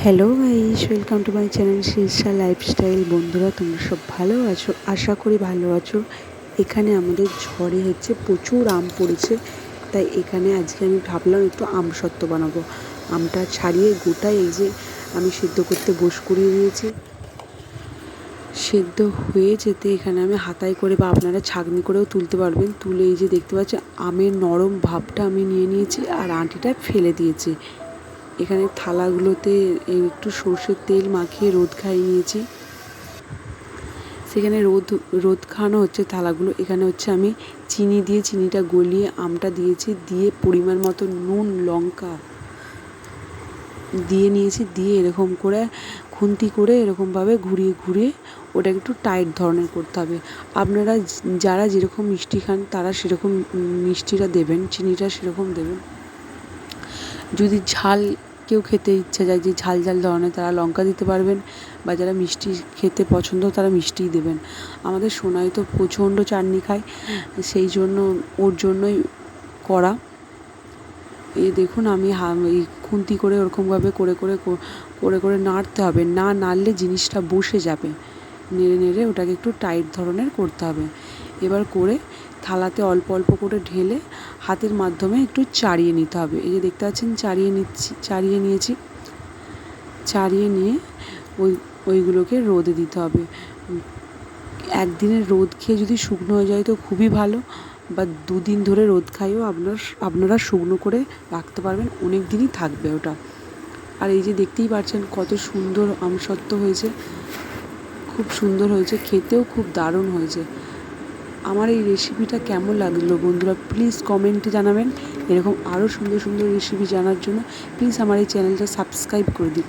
Hello guys, welcome to my channel Shirsha lifestyle. বন্ধুরা, তোমরা সব ভালো আছো? আশা করি ভালো আছো। এখানে আমাদের ঝড়ে প্রচুর আম পড়েছে, তাই এখানে আজকে আমি ভাবলাম একটু আমসত্ত্ব বানাবো। আমটা ছাড়িয়ে গোটাই এই যে আমি সিদ্ধ করতে করিয়ে দিয়েছি। সেদ্ধ হয়ে যেতে এখানে আমি হাতায় করে বা আপনারা ছাঁকনি করেও তুলতে পারবেন। তুলে এই যে দেখতে পাচ্ছি আমের নরম ভাবটা আমি নিয়ে নিয়েছি আর আঁটিটা ফেলে দিয়েছি। এখানে থালাগুলোতে একটু সর্ষের তেল মাখিয়ে রোদ খাইয়ে নিয়েছি। সেখানে রোদ খাওয়ানো হচ্ছে থালাগুলো। এখানে আমি চিনি দিয়ে চিনিটা গলিয়ে আমটা দিয়েছি, দিয়ে পরিমাণ মতো নুন লঙ্কা দিয়ে নিয়েছি। দিয়ে এরকম করে খুন্তি করে এরকমভাবে ঘুরিয়ে ঘুরিয়ে ওটা একটু টাইট ধরনের করতে হবে। আপনারা যারা যেরকম মিষ্টি খান তারা সেরকম মিষ্টিটা দেবেন, চিনিটা সেরকম দেবেন। যদি ঝাল কেউ খেতে ইচ্ছা যায়, যে ঝাল ঝাল ধরনের, তারা লঙ্কা দিতে পারবেন, বা যারা মিষ্টি খেতে পছন্দ তারা মিষ্টিই দেবেন। আমাদের সোনাই তো প্রচণ্ড চাটনি খায়, সেই জন্য ওর জন্যই করা। এই দেখুন আমি এই খুন্তি করে ওরকমভাবে করে করে করে করে নাড়তে হবে, না নাড়লে জিনিসটা বসে যাবে। নেড়ে নেড়ে ওটাকে একটু টাইট ধরনের করতে হবে। এবার করে থালাতে অল্প অল্প করে ঢেলে হাতের মাধ্যমে একটু চাড়িয়ে নিতে হবে। এই যে দেখতে পাচ্ছেন চাড়িয়ে নিয়েছি। চাড়িয়ে নিয়ে ওইগুলোকে রোদে দিতে হবে। একদিনের রোদ খেয়ে যদি শুকনো হয়ে যায় তো খুবই ভালো, বা দুদিন ধরে রোদ খাইও আপনারা শুকনো করে রাখতে পারবেন, অনেক দিনই থাকবে ওটা। আর এই যে দেখতেই পাচ্ছেন কত সুন্দর আমসত্ত্ব হয়েছে, খুব সুন্দর হয়েছে, খেতেও খুব দারুণ হয়েছে। আমার এই রেসিপিটা কেমন লাগলো বন্ধুরা, প্লিজ কমেন্টে জানাবেন। এরকম আরও সুন্দর সুন্দর রেসিপি জানার জন্য প্লিজ আমার এই চ্যানেলটা সাবস্ক্রাইব করে দিন।